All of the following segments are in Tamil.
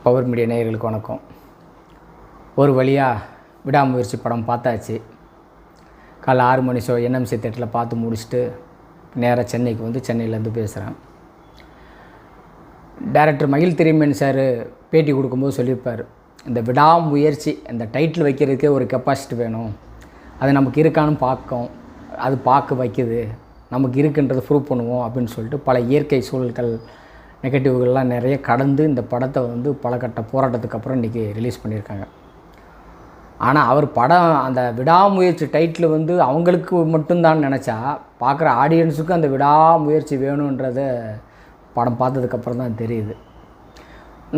பவர் மீடியா நேயர்களுக்கு வணக்கம். ஒரு வழியாக விடாமுயற்சி படம் பார்த்தாச்சு. காலைல 6 மணி ஷோ என்எம்சி தேட்டரில் பார்த்து முடிச்சுட்டு நேராக சென்னைக்கு வந்து சென்னையிலேருந்து பேசுகிறேன். டைரக்டர் மகிழ் திரிமேன் சார் பேட்டி கொடுக்கும்போது சொல்லியிருப்பார், இந்த விடாமுயற்சி இந்த டைட்டில் வைக்கிறதுக்கே ஒரு கெப்பாசிட்டி வேணும், அது நமக்கு இருக்கான்னு அது பார்க்க வைக்குது, நமக்கு இருக்குன்றதை ப்ரூவ் பண்ணுவோம் அப்படின்னு சொல்லிட்டு பல இயற்கை சூழல்கள் நெகட்டிவ்கள்லாம் நிறைய கடந்து இந்த படத்தை வந்து பல கட்ட போராட்டத்துக்கு அப்புறம் இன்றைக்கி ரிலீஸ் பண்ணியிருக்காங்க. ஆனால் அவர் படம் அந்த விடாமுயற்சி டைட்டில் வந்து அவங்களுக்கு மட்டும்தான் நினச்சா, பார்க்குற ஆடியன்ஸுக்கும் அந்த விடாமுயற்சி வேணுன்றதை படம் பார்த்ததுக்கப்புறம் தான் தெரியுது.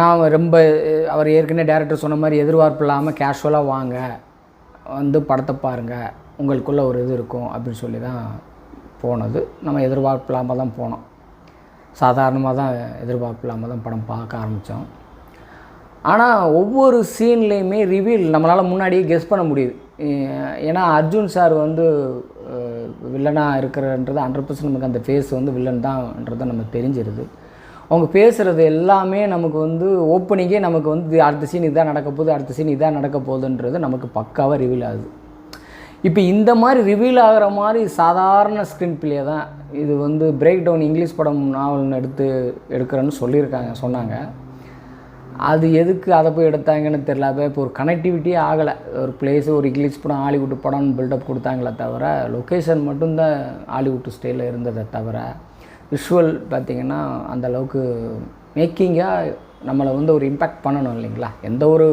நான் ரொம்ப அவர் ஏற்கனவே டேரக்டர் சொன்ன மாதிரி எதிர்பார்ப்பு இல்லாமல் கேஷுவலாக வாங்க, வந்து படத்தை பாருங்கள், உங்களுக்குள்ளே ஒரு இது இருக்கும் அப்படின்னு சொல்லி தான் போனது. நம்ம எதிர்பார்ப்பு இல்லாமல் தான் போனோம், சாதாரணமாக தான் எதிர்பார்ப்பு இல்லாமல் தான் படம் பார்க்க ஆரம்பித்தோம். ஆனால் ஒவ்வொரு சீன்லேயுமே ரிவீல் நம்மளால் முன்னாடியே கெஸ் பண்ண முடியுது. ஏன்னா அர்ஜுன் சார் வந்து வில்லனாக இருக்கிறன்றது 100% நமக்கு அந்த ஃபேஸ் வந்து வில்லன் தான்ன்றதை நம்ம தெரிஞ்சிருது. அவங்க பேசுகிறது எல்லாமே நமக்கு வந்து ஓப்பனிங்கே நமக்கு வந்து அடுத்த சீன் இதான் நடக்க போகுது, அடுத்த சீன் இதான் நடக்க போகுதுன்றது நமக்கு பக்காவாக ரிவீல் ஆகுது. இப்போ இந்த மாதிரி ரிவீல் ஆகிற மாதிரி சாதாரண ஸ்க்ரீன் பிளே தான் இது வந்து பிரேக் டவுன் இங்கிலீஷ் படம் நாவல்னு எடுக்கிறேன்னு சொன்னாங்க. அது எதுக்கு அதை போய் எடுத்தாங்கன்னு தெரியல. இப்போ ஒரு கனெக்டிவிட்டியே ஆகலை. ஒரு பிளேஸு ஒரு இங்கிலீஷ் படம் ஹாலிவுட் படம்னு பில்டப் கொடுத்தாங்களே தவிர, லொக்கேஷன் மட்டும்தான் ஹாலிவுட் ஸ்டைலில் இருந்ததை தவிர விஷுவல் பார்த்திங்கன்னா அந்தளவுக்கு மேக்கிங்காக நம்மளை வந்து ஒரு இம்பேக்ட் பண்ணணும் இல்லைங்களா. எந்த ஒரு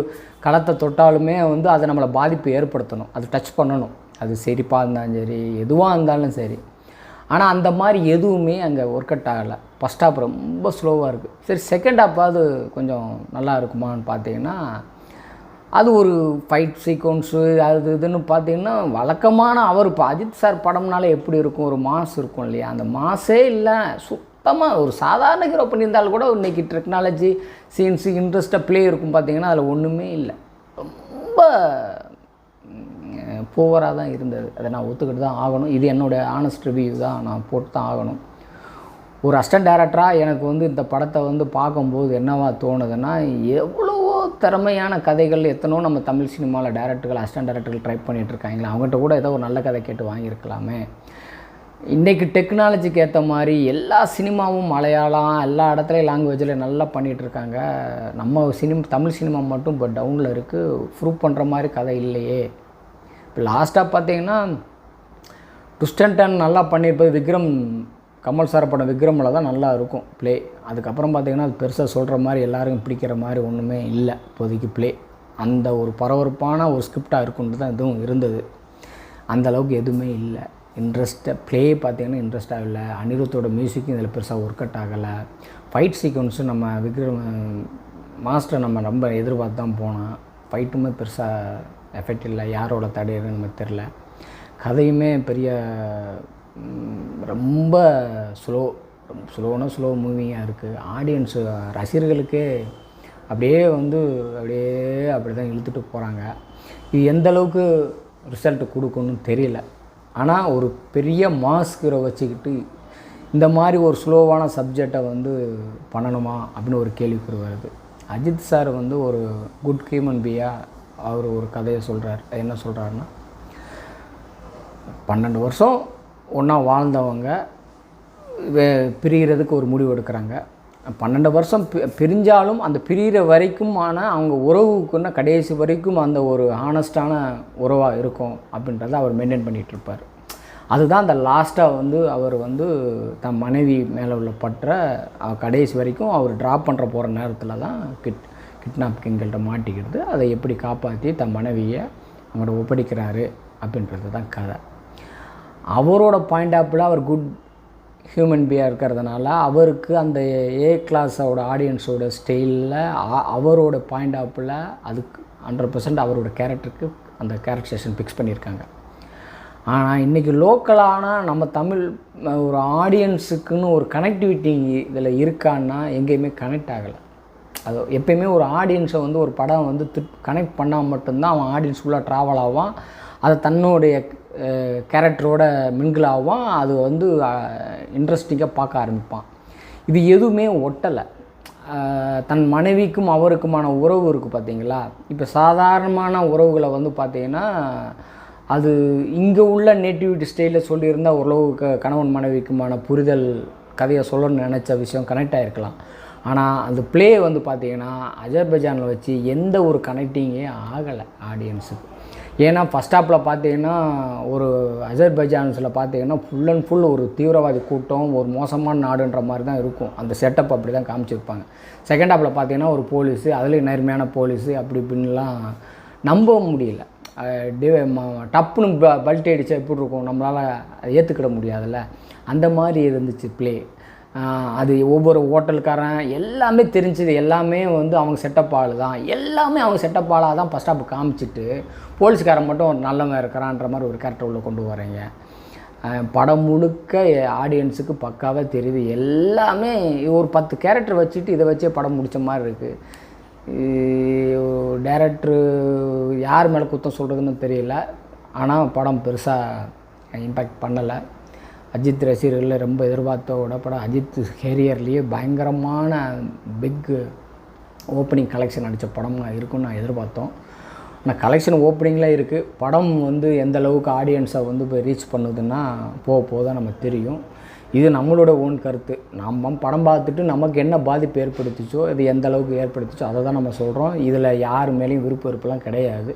களத்தை தொட்டாலுமே வந்து அதை நம்மளை பாதிப்பு ஏற்படுத்தணும், அது டச் பண்ணணும். அது சிரிப்பாக இருந்தாலும் சரி, எதுவாக இருந்தாலும் சரி. ஆனால் அந்த மாதிரி எதுவுமே அங்கே ஒர்க் அவுட் ஆகலை. ஃபஸ்ட் ஹாப் ரொம்ப ஸ்லோவாக இருக்குது. சரி, செகண்ட் ஹாப்பாவது கொஞ்சம் நல்லா இருக்குமான்னு பார்த்தீங்கன்னா, அது ஒரு ஃபைட் சீக்வன்ஸு அது இதுன்னு பார்த்தீங்கன்னா வழக்கமான அவர் இப்போ அஜித் சார் படம்னாலே எப்படி இருக்கும், ஒரு மாஸ் இருக்கும் இல்லையா, அந்த மாஸே இல்லை. சுத்தமாக ஒரு சாதாரண ஹீரோ பண்ணியிருந்தாலும் கூட இன்றைக்கி டெக்னாலஜி சீன்ஸு இன்ட்ரெஸ்ட்டாக ப்ளே இருக்கும் பார்த்தீங்கன்னா அதில் ஒன்றுமே இல்லை. ரொம்ப புவராக தான் இருந்தது. அதை நான் ஒத்துக்கிட்டு தான் ஆகணும். இது என்னோடய ஆனஸ்ட் ரிவ்யூ தான், நான் போட்டு தான் ஆகணும். ஒரு அசிஸ்டன்ட் டைரக்டராக எனக்கு வந்து இந்த படத்தை வந்து பார்க்கும்போது என்னவா தோணுதுன்னா, எவ்வளவோ திறமையான கதைகள் எத்தனோ நம்ம தமிழ் சினிமாவில் டேரக்டர்கள் அசிஸ்டன்ட் டைரக்டர்கள் ட்ரை பண்ணிகிட்ருக்காங்களே, அவங்ககிட்ட கூட ஏதோ ஒரு நல்ல கதை கேட்டு வாங்கியிருக்கலாமே. இன்றைக்கி டெக்னாலஜிக்கு ஏற்ற மாதிரி எல்லா சினிமாவும் மலையாளம் எல்லா இடத்துலையும் லாங்குவேஜில் நல்லா பண்ணிகிட்ருக்காங்க. நம்ம தமிழ் சினிமா மட்டும் இப்போ டவுனில் இருக்குது. ப்ரூவ் பண்ணுற மாதிரி கதை இல்லையே. இப்போ லாஸ்ட்டாக பார்த்தீங்கன்னா ட்விஸ்ட் அண்ட் டர்ன் நல்லா பண்ணியிருப்பது விக்ரம், கமல் சார் படம் விக்ரமில் தான் நல்லா இருக்கும் ப்ளே. அதுக்கப்புறம் பார்த்திங்கன்னா அது பெருசாக சொல்கிற மாதிரி எல்லாருக்கும் பிடிக்கிற மாதிரி ஒன்றுமே இல்லை இப்போதைக்கு ப்ளே. அந்த ஒரு பரபரப்பான ஒரு ஸ்கிரிப்டாக இருக்குன்ட்டு தான் இதுவும் இருந்தது. அந்தளவுக்கு எதுவுமே இல்லை. இன்ட்ரெஸ்ட்டாக ப்ளே பார்த்திங்கன்னா இன்ட்ரெஸ்ட்டாக இல்லை. அனிருத்தோட மியூசிக்கும் இதில் பெருசாக ஒர்க் அவுட் ஆகலை. ஃபைட் சீக்வன்ஸும் நம்ம விக்ரம் மாஸ்டர் நம்ம ரொம்ப எதிர்பார்த்து தான் போனோம். ஃபைட்டுமே பெருசாக எஃபெக்ட் இல்லை. யாரோட தடையுன்னு நமக்கு தெரில. கதையுமே பெரிய ரொம்ப ஸ்லோ மூவிங்காக இருக்குது. ஆடியன்ஸு ரசிகர்களுக்கே அப்படியே அப்படி தான் இழுத்துட்டு போகிறாங்க. இது எந்தளவுக்கு ரிசல்ட் கொடுக்கணும்னு தெரியல. ஆனால் ஒரு பெரிய மாஸ்கரை வச்சுக்கிட்டு இந்த மாதிரி ஒரு ஸ்லோவான சப்ஜெக்டை வந்து பண்ணணுமா அப்படின்னு ஒரு கேள்விக்குறி வருது. அஜித் சார் வந்து ஒரு குட் ஹியூமன் பீயாக அவர் ஒரு கதையை சொல்கிறார். என்ன சொல்கிறாருன்னா, 12 வருஷம் ஒன்றா வாழ்ந்தவங்க பிரிகிறதுக்கு ஒரு முடிவு எடுக்கிறாங்க. 12 வருஷம் பிரிஞ்சாலும் அந்த பிரிகிற வரைக்குமான அவங்க உறவுக்குன்னா கடைசி வரைக்கும் அந்த ஒரு ஹானஸ்டான உறவாக இருக்கும் அப்படின்றத அவர் மெயின்டைன் பண்ணிகிட்ருப்பார். அதுதான் அந்த லாஸ்ட்டாக வந்து அவர் வந்து தன் மனைவி மேலே உள்ள பற்ற கடைசி வரைக்கும் அவர் ட்ராப் பண்ணுற போகிற நேரத்தில் தான் கிட்னாப்பிங்கள்கிட்ட மாட்டிக்கிறது. அதை எப்படி காப்பாற்றி தன் மனைவியை அவங்கள்ட்ட ஒப்படைக்கிறாரு அப்படின்றது தான் கதை. அவரோட பாயிண்ட் ஆஃபில் அவர் குட் ஹியூமன் பீயாக இருக்கிறதுனால அவருக்கு அந்த ஏ கிளாஸோட ஆடியன்ஸோட ஸ்டைலில் அவரோட பாயிண்ட் ஆஃபில் அதுக்கு 100% அவரோட கேரக்டருக்கு அந்த கேரக்டரைசேஷன் ஃபிக்ஸ் பண்ணியிருக்காங்க. ஆனால் இன்றைக்கி லோக்கலான நம்ம தமிழ் ஒரு ஆடியன்ஸுக்குன்னு ஒரு கனெக்டிவிட்டி இதில் இருக்கான்னா எங்கேயுமே கனெக்ட் ஆகலை. அது எப்பயுமே ஒரு ஆடியன்ஸை வந்து ஒரு படம் வந்து கனெக்ட் பண்ணால் மட்டும்தான் அவன் ஆடியன்ஸ் ஃபுல்லாக ட்ராவல் ஆவான், அதை தன்னுடைய கேரக்டரோட மிங்கிள் ஆவான், அது வந்து இன்ட்ரெஸ்டிங்காக பார்க்க ஆரம்பிப்பான். இது எதுவுமே ஒட்டலை. தன் மனைவிக்கும் அவருக்குமான உறவு இருக்குது பார்த்தீங்களா. இப்போ சாதாரணமான உறவுகளை வந்து பார்த்திங்கன்னா அது இங்கே உள்ள நேட்டிவிட்டி ஸ்டைலில் சொல்லியிருந்தால் ஓரளவுக்கு கணவன் மனைவிக்குமான புரிதல் கதையை சொல்லணும்னு நினச்ச விஷயம் கனெக்ட் ஆகிருக்கலாம். ஆனால் அந்த ப்ளே வந்து பார்த்திங்கன்னா அஜர்பைஜானில் வச்சு எந்த ஒரு கனெக்டிங்கே ஆகலை ஆடியன்ஸுக்கு. ஏன்னா ஃபஸ்ட் ஹாப்பில் பார்த்தீங்கன்னா ஒரு அஜர்பைஜான்ஸில் பார்த்தீங்கன்னா ஃபுல் அண்ட் ஃபுல் ஒரு தீவிரவாதி கூட்டம், ஒரு மோசமான நாடுன்ற மாதிரி தான் இருக்கும். அந்த செட்டப் அப்படி தான் காமிச்சிருப்பாங்க. செகண்ட் ஹாப்பில் பார்த்தீங்கன்னா ஒரு போலீஸு, அதுலேயும் நேர்மையான போலீஸு, அப்படி இப்படின்லாம் நம்ப முடியல. டப்புன்னு பல்ட்டி அடித்தா எப்படி இருக்கும், நம்மளால் ஏற்றுக்கிட முடியாதுல்ல. அந்த மாதிரி இருந்துச்சு ப்ளே. அது ஒவ்வொரு ஹோட்டலுக்காரன் எல்லாமே தெரிஞ்சது, எல்லாமே வந்து அவங்க செட்டப் ஆள் தான், எல்லாமே அவங்க செட்டப் ஆளாக தான் ஃபஸ்ட் ஹாப் காமிச்சிட்டு போலீஸ்காரன் மட்டும் ஒரு நல்லவன் இருக்கிறான்ற மாதிரி ஒரு கேரக்டர் உள்ள கொண்டு வரீங்க. படம் முழுக்க ஆடியன்ஸுக்கு பக்காவாக தெரியுது. எல்லாமே ஒரு 10 கேரக்டர் வச்சுட்டு இதை வச்சே படம் முடித்த மாதிரி இருக்குது. டைரக்டரு யார் மேலே குத்தம் சொல்கிறதுன்னு தெரியல. ஆனால் படம் பெருசாக இம்பேக்ட் பண்ணலை. அஜித் ரசிகர்கள் ரொம்ப எதிர்பார்த்தோட படம். அஜித் கேரியர்லேயே பயங்கரமான பிக் ஓப்பனிங் கலெக்ஷன் அடித்த படமாக இருக்குன்னு நான் எதிர்பார்த்தோம். ஆனால் கலெக்ஷன் ஓப்பனிங்கில் இருக்குது. படம் வந்து எந்த அளவுக்கு ஆடியன்ஸை வந்து போய் ரீச் பண்ணுதுன்னா போக தான் நமக்கு தெரியும். இது நம்மளோட ஓன் கருத்து. நம்ம படம் பார்த்துட்டு நமக்கு என்ன பாதிப்பு ஏற்படுத்திச்சோ, இது எந்த அளவுக்கு ஏற்படுத்திச்சோ அதை தான் நம்ம சொல்கிறோம். இதில் யார் மேலேயும் விருப்பம் வெறுப்பெல்லாம் கிடையாது.